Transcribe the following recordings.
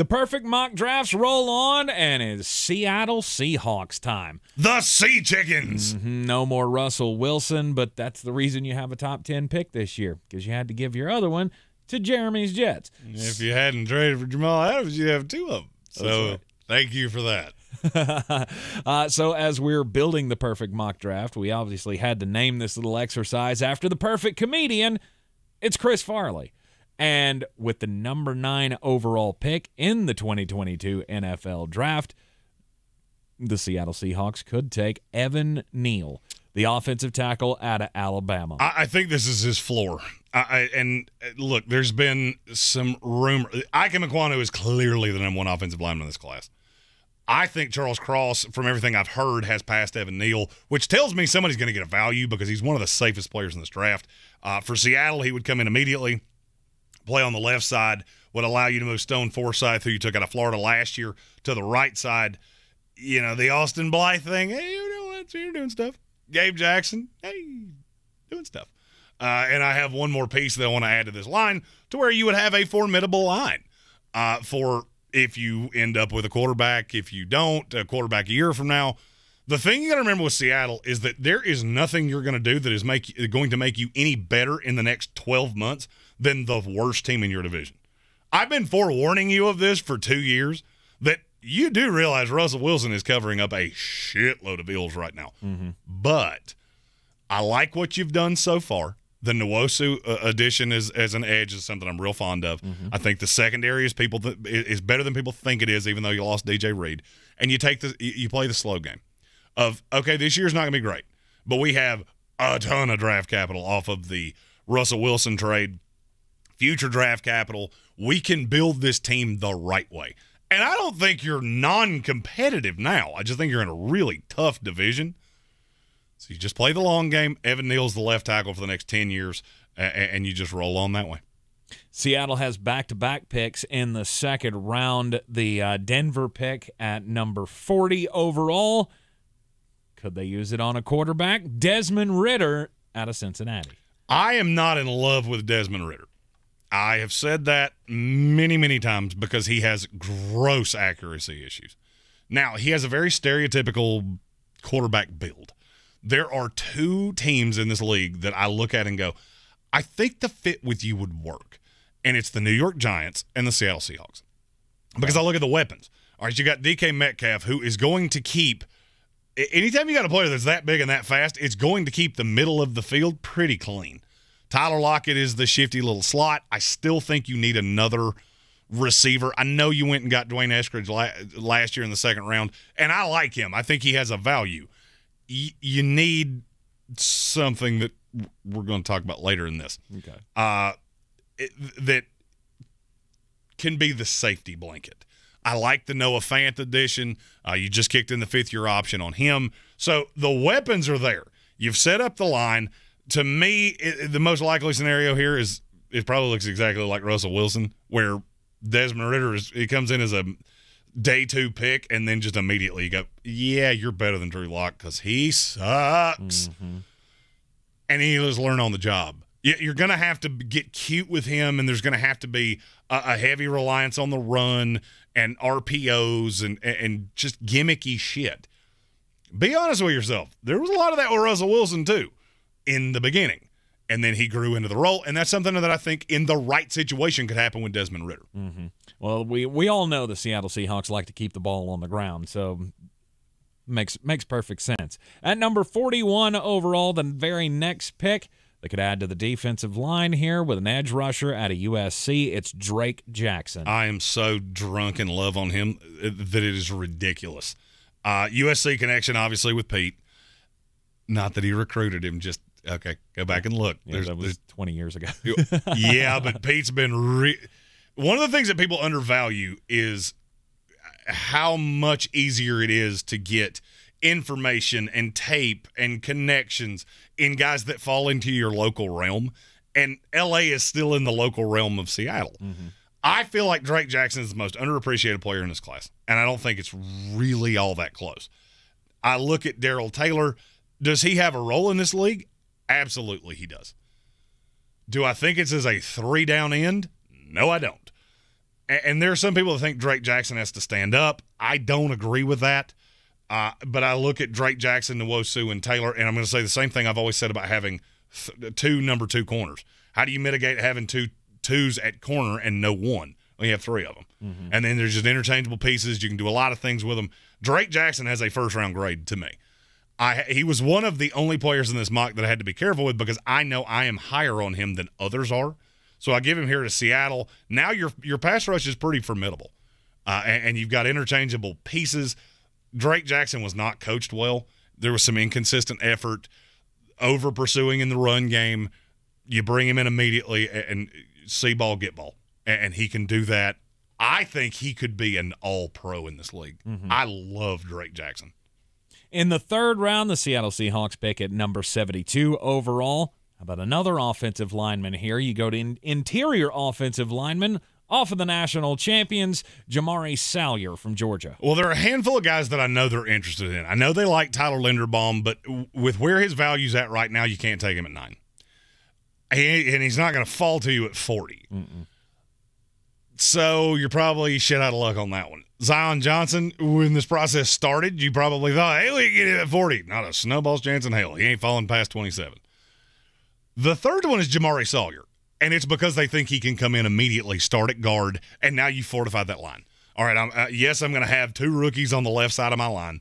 The perfect mock drafts roll on, and it's Seattle Seahawks time. The Sea Chickens! No more Russell Wilson, but that's the reason you have a top 10 pick this year, because you had to give your other one to Jeremy's Jets. If you hadn't traded for Jamal Adams, you'd have two of them. So right. Thank you for that. So as we're building the perfect mock draft, we obviously had to name this little exercise after the perfect comedian. It's Chris Farley. And with the number 9 overall pick in the 2022 NFL Draft, the Seattle Seahawks could take Evan Neal, the offensive tackle out of Alabama. I think this is his floor. And look, there's been some rumor. Ike Mekwonu is clearly the number 1 offensive lineman in this class. I think Charles Cross, from everything I've heard, has passed Evan Neal, which tells me somebody's going to get a value because he's one of the safest players in this draft. For Seattle, he would come in immediately. Play on the left side would allow you to move Stone Forsythe, who you took out of Florida last year, to the right side. You know, the Austin Blythe thing, hey, you're doing stuff. Gabe Jackson, hey, doing stuff. And I have one more piece that I want to add to this line to where you would have a formidable line for if you end up with a quarterback, if you don't, a quarterback a year from now. The thing you got to remember with Seattle is that there is nothing you're going to do that is going to make you any better in the next 12 months than the worst team in your division. I've been forewarning you of this for 2 years, that you do realize Russell Wilson is covering up a shitload of ills right now. Mm-hmm. But I like what you've done so far. The Nwosu addition as an edge is something I'm real fond of. Mm-hmm. I think the secondary is better than people think it is, even though you lost DJ Reed. And you play the slow game of, okay, this year's not going to be great, but we have a ton of draft capital off of the Russell Wilson trade, future draft capital. We can build this team the right way. And I don't think you're non-competitive now. I just think you're in a really tough division. So you just play the long game. Evan Neal's the left tackle for the next 10 years, and you just roll on that way. Seattle has back-to-back picks in the second round. The Denver pick at number 40 overall. Could they use it on a quarterback? Desmond Ritter out of Cincinnati. I am not in love with Desmond Ritter. I have said that many, many times because he has gross accuracy issues. Now, he has a very stereotypical quarterback build. There are 2 teams in this league that I look at and go, I think the fit with you would work. And it's the New York Giants and the Seattle Seahawks. Because I look at the weapons. All right, you got DK Metcalf, who is going to keep – anytime you got a player that's that big and that fast, it's going to keep the middle of the field pretty clean. Tyler Lockett is the shifty little slot. I still think you need another receiver. I know you went and got Dwayne Eskridge last year in the second round, and I like him. I think he has a value. You need something that we're going to talk about later in this. Okay. That can be the safety blanket. I like the Noah Fant addition. You just kicked in the 5th-year option on him. So the weapons are there. You've set up the line. To me, the most likely scenario here is it probably looks exactly like Russell Wilson, where Desmond Ritter he comes in as a day 2 pick, and then just immediately you go, yeah, you're better than Drew Lock because he sucks. Mm-hmm. And he just learn on the job. You're going to have to get cute with him, and there's going to have to be a heavy reliance on the run and RPOs and just gimmicky shit. Be honest with yourself. There was a lot of that with Russell Wilson, too, in the beginning. And then he grew into the role, and that's something that I think in the right situation could happen with Desmond Ritter. Mm-hmm. Well, we all know the Seattle Seahawks like to keep the ball on the ground, so makes perfect sense. At number 41 overall, the very next pick, they could add to the defensive line here with an edge rusher out of USC. It's Drake Jackson. I am so drunk in love on him that it is ridiculous. USC connection, obviously, with Pete. Not that he recruited him, just – okay, go back and look. Yeah, that was 20 years ago. Yeah, but Pete's been one of the things that people undervalue is how much easier it is to get information and tape and connections in guys that fall into your local realm. And L.A. is still in the local realm of Seattle. Mm-hmm. I feel like Drake Jackson is the most underappreciated player in this class, and I don't think it's really all that close. I look at Darrell Taylor. Does he have a role in this league? Absolutely he does. Do I think it's as a 3-down end? No, I don't. And there are some people that think Drake Jackson has to stand up. I don't agree with that. But I look at Drake Jackson, Nwosu, and Taylor, and I'm going to say the same thing I've always said about having two number 2 corners. How do you mitigate having two twos at corner and no one? Well, you have 3 of them. Mm-hmm. And then there's just interchangeable pieces. You can do a lot of things with them. Drake Jackson has a first-round grade to me. He was one of the only players in this mock that I had to be careful with because I know I am higher on him than others are. So I give him here to Seattle. Now your pass rush is pretty formidable, and you've got interchangeable pieces. Drake Jackson was not coached well. There was some inconsistent effort, over pursuing in the run game. You bring him in immediately and see ball, get ball, and he can do that. I think he could be an all-pro in this league. Mm-hmm. I love Drake Jackson. In the 3rd round, the Seattle Seahawks pick at number 72 overall. How about another offensive lineman here? You go to interior offensive lineman off of the national champions, Jamari Salyer from Georgia. Well, there are a handful of guys that I know they're interested in. I know they like Tyler Linderbaum, but with where his value's at right now, you can't take him at 9. And he's not going to fall to you at 40. Mm-mm. So you're probably shit out of luck on that one. Zion Johnson, when this process started, you probably thought, hey, we can get him at 40. Not a snowball's chance in hell. He ain't falling past 27. The third one is Jamari Sawyer, and it's because they think he can come in immediately, start at guard, and now you fortified that line. All right, yes, I'm going to have 2 rookies on the left side of my line,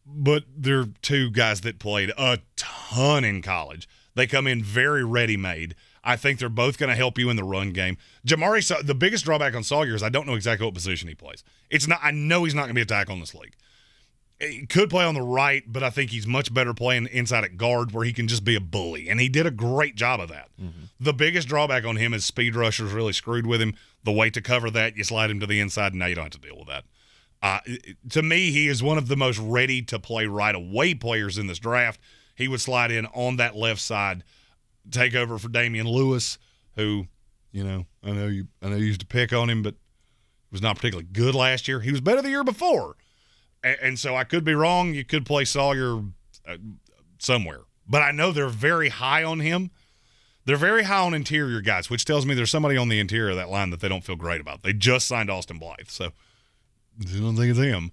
but they're 2 guys that played a ton in college. They come in very ready-made. I think they're both going to help you in the run game. The biggest drawback on Sawyer is I don't know exactly what position he plays. I know he's not going to be a tackle in this league. He could play on the right, but I think he's much better playing inside at guard where he can just be a bully, and he did a great job of that. Mm-hmm. The biggest drawback on him is speed rushers really screwed with him. The way to cover that, you slide him to the inside, and now you don't have to deal with that. To me, he is one of the most ready-to-play right-away players in this draft. He would slide in on that left side, take over for Damian Lewis, who, I know you used to pick on him, but was not particularly good last year. He was better the year before. And so I could be wrong. You could play Sawyer somewhere. But I know they're very high on him. They're very high on interior guys, which tells me there's somebody on the interior of that line that they don't feel great about. They just signed Austin Blythe, so I don't think it's him.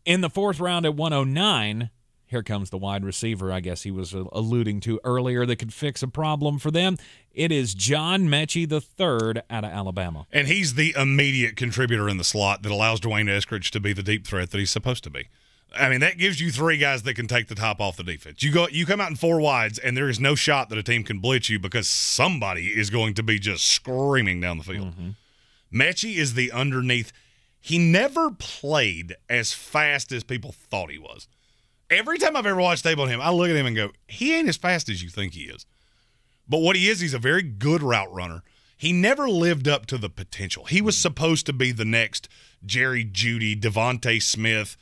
In the 4th round at 109, here comes the wide receiver I guess he was alluding to earlier that could fix a problem for them. It is John Mechie III out of Alabama. And he's the immediate contributor in the slot that allows Dwayne Eskridge to be the deep threat that he's supposed to be. I mean, that gives you 3 guys that can take the top off the defense. You come out in 4 wides, and there is no shot that a team can blitz you because somebody is going to be just screaming down the field. Mm-hmm. Mechie is the underneath. He never played as fast as people thought he was. Every time I've ever watched tape on him, I look at him and go, he ain't as fast as you think he is. But what he is, he's a very good route runner. He never lived up to the potential. He was supposed to be the next Jerry Jeudy, Devontae Smith.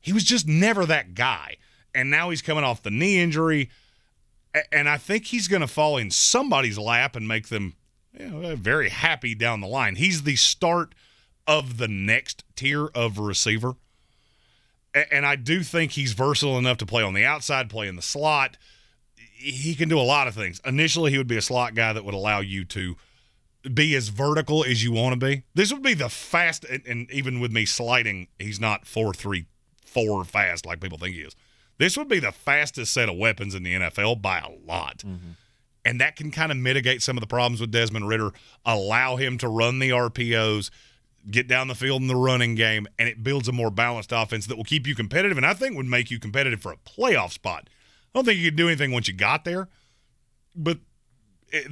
He was just never that guy. And now he's coming off the knee injury, and I think he's going to fall in somebody's lap and make them very happy down the line. He's the start of the next tier of receiver. And I do think he's versatile enough to play on the outside, play in the slot. He can do a lot of things. Initially, he would be a slot guy that would allow you to be as vertical as you want to be. This would be the fast, and even with me sliding, he's not 4.34 fast like people think he is. This would be the fastest set of weapons in the NFL by a lot. Mm-hmm. And that can kind of mitigate some of the problems with Desmond Ritter, allow him to run the RPOs, get down the field in the running game, and it builds a more balanced offense that will keep you competitive and I think would make you competitive for a playoff spot. I don't think you could do anything once you got there, but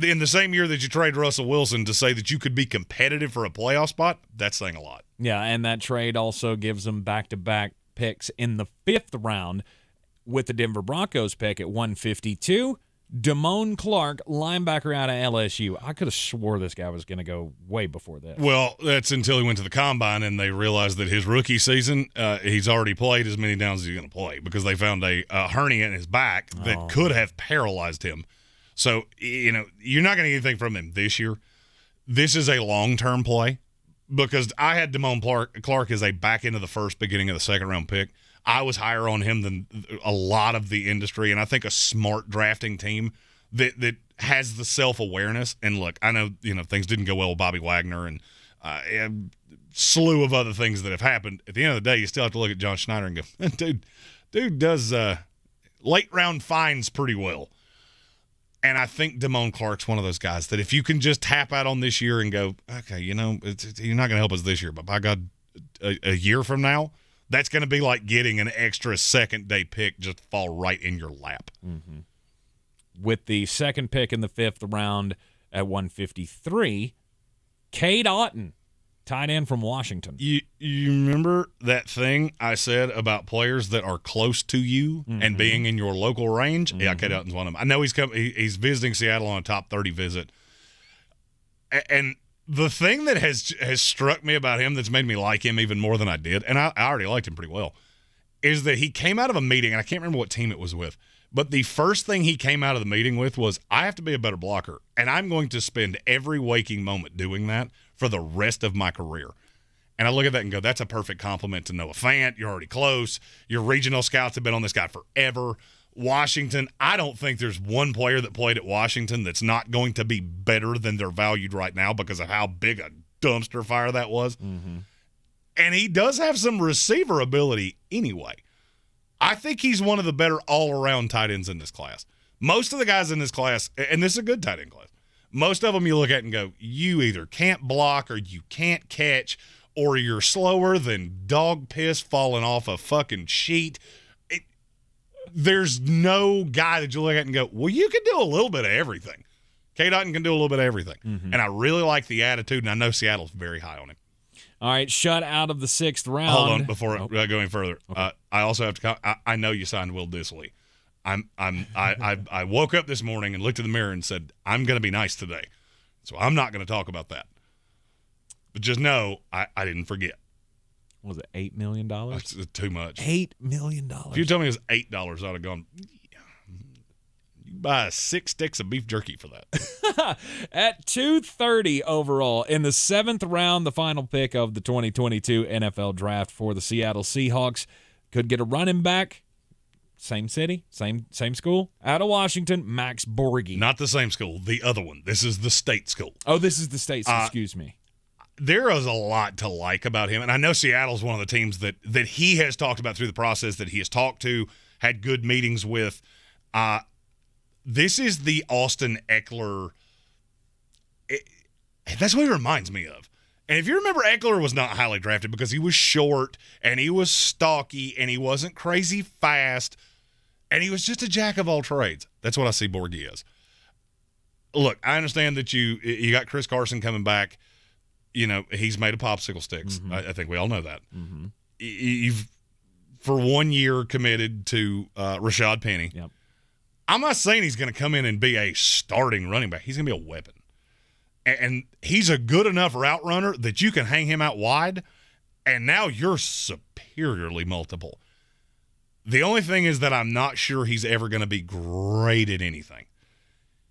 in the same year that you trade Russell Wilson to say that you could be competitive for a playoff spot, that's saying a lot. Yeah, and that trade also gives them back-to-back picks in the 5th round with the Denver Broncos pick at 152. Damone Clark, linebacker out of LSU. I could have swore this guy was going to go way before that. Well, that's until he went to the Combine and they realized that his rookie season, he's already played as many downs as he's going to play because they found a hernia in his back that could have paralyzed him. So, you're not going to get anything from him this year. This is a long-term play because I had Damone Clark as a back end of the first, beginning of the 2nd round pick. I was higher on him than a lot of the industry, and I think a smart drafting team that has the self-awareness. And look, I know things didn't go well with Bobby Wagner, and a slew of other things that have happened. At the end of the day, you still have to look at John Schneider and go, dude does late round finds pretty well. And I think Damone Clark's one of those guys that if you can just tap out on this year and go, okay, you're not going to help us this year, but by God, a year from now, that's going to be like getting an extra second-day pick just fall right in your lap. Mm-hmm. With the second pick in the 5th round at 153, Cade Otton, tight end from Washington. You remember that thing I said about players that are close to you and being in your local range? Mm-hmm. Yeah, Cade Otton's one of them. I know he's visiting Seattle on a top 30 visit. And the thing that has struck me about him that's made me like him even more than I did, and I already liked him pretty well, is that he came out of a meeting, and I can't remember what team it was with, but the first thing he came out of the meeting with was, I have to be a better blocker, and I'm going to spend every waking moment doing that for the rest of my career. And I look at that and go, that's a perfect compliment to Noah Fant. You're already close. Your regional scouts have been on this guy forever. Washington, I don't think there's one player that played at Washington that's not going to be better than they're valued right now because of how big a dumpster fire that was. Mm-hmm. And he does have some receiver ability anyway. I think he's one of the better all-around tight ends in this class. Most of the guys in this class, and this is a good tight end class, most of them you look at and go, you either can't block or you can't catch or you're slower than dog piss falling off a fucking sheet. There's no guy that you look at and go, well, you can do a little bit of everything. Cade Otton can do a little bit of everything. Mm-hmm. And I really like the attitude, and I know Seattle's very high on him. All right, shut out of the 6th round. Hold on before going further. Okay. I also have to I know you signed Will Dissly. I woke up this morning and looked in the mirror and said, I'm going to be nice today. So I'm not going to talk about that. But just know I didn't forget. Was it $8 million? That's too much. $8 million. If you told me it was $8, I'd have gone, yeah. You buy 6 sticks of beef jerky for that. At 230 overall, in the 7th round, the final pick of the 2022 NFL Draft for the Seattle Seahawks. Could get a running back. Same city, same school. Out of Washington, Max Borghi. Not the same school, the other one. This is the state school. Oh, this is the state school, excuse me. There is a lot to like about him, and I know Seattle's one of the teams that he has talked about through the process, that he has talked to, had good meetings with. This is the Austin Eckler. That's what he reminds me of. And if you remember, Eckler was not highly drafted because he was short, and he was stocky, and he wasn't crazy fast, and he was just a jack of all trades. That's what I see Borghi as. Look, I understand that you got Chris Carson coming back. You know, he's made of popsicle sticks. Mm-hmm. I think we all know that. Mm-hmm. You've, for 1 year, committed to Rashad Penny. Yep. I'm not saying he's going to come in and be a starting running back. He's going to be a weapon. And he's a good enough route runner that you can hang him out wide, and now you're superiorly multiple. The only thing is that I'm not sure he's ever going to be great at anything.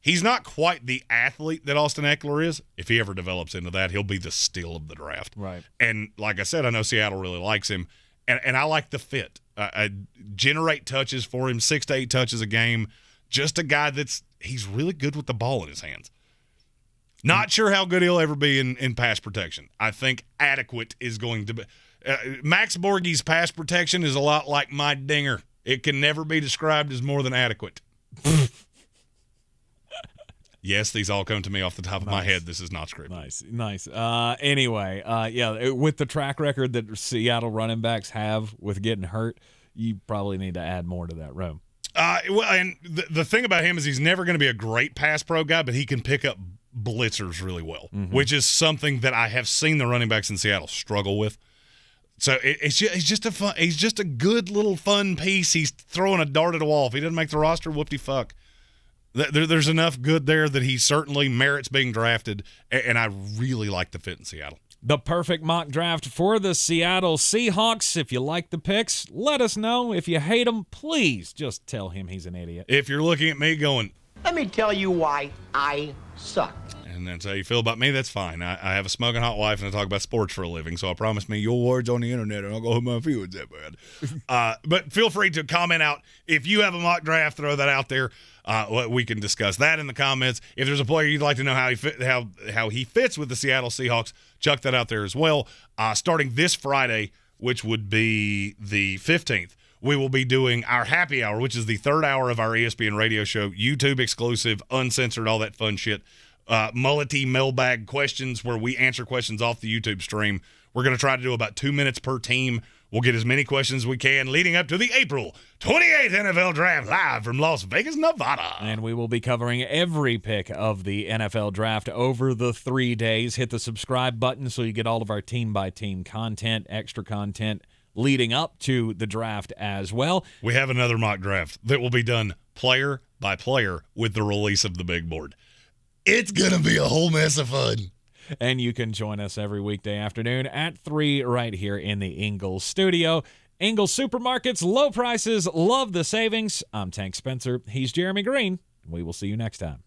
He's not quite the athlete that Austin Eckler is. If he ever develops into that, he'll be the steal of the draft. Right. And like I said, I know Seattle really likes him, and I like the fit. I generate touches for him, 6 to 8 touches a game. Just a guy he's really good with the ball in his hands. Not sure how good he'll ever be in pass protection. I think adequate is going to be. Max Borghi's pass protection is a lot like my dinger. It can never be described as more than adequate. Yes, these all come to me off the top of my head. This is not scripted. Nice. Anyway, with the track record that Seattle running backs have with getting hurt, you probably need to add more to that row. Well, and the thing about him is he's never going to be a great pass pro guy, but he can pick up blitzers really well, which is something that I have seen the running backs in Seattle struggle with. So he's just a good little fun piece. He's throwing a dart at a wall. If he doesn't make the roster, whoop-de-fuck. There's enough good there that he certainly merits being drafted, and I really like the fit in Seattle. The perfect mock draft for the Seattle Seahawks. If you like the picks, let us know. If you hate them, please just tell him he's an idiot. If you're looking at me going, let me tell you why I suck. And that's how you feel about me, that's fine. I have a smoking hot wife and I talk about sports for a living, so I promise me your words on the internet and I'll go hurt my feelings that bad. But feel free to comment out. If you have a mock draft, throw that out there. We can discuss that in the comments. If there's a player you'd like to know how he fits with the Seattle Seahawks, chuck that out there as well. Starting this Friday, which would be the 15th, we will be doing our happy hour, which is the third hour of our ESPN radio show, YouTube exclusive, uncensored, all that fun shit. Mullety mailbag questions where we answer questions off the YouTube stream. We're going to try to do about 2 minutes per team. We'll get as many questions as we can leading up to the April 28th NFL Draft live from Las Vegas, Nevada. And we will be covering every pick of the NFL Draft over the 3 days. Hit the subscribe button so you get all of our team-by-team content, extra content leading up to the draft as well. We have another mock draft that will be done player by player with the release of the big board. It's going to be a whole mess of fun. And you can join us every weekday afternoon at 3 right here in the Ingles studio. Ingles Supermarkets, low prices, love the savings. I'm Tank Spencer. He's Jeremy Greene. We will see you next time.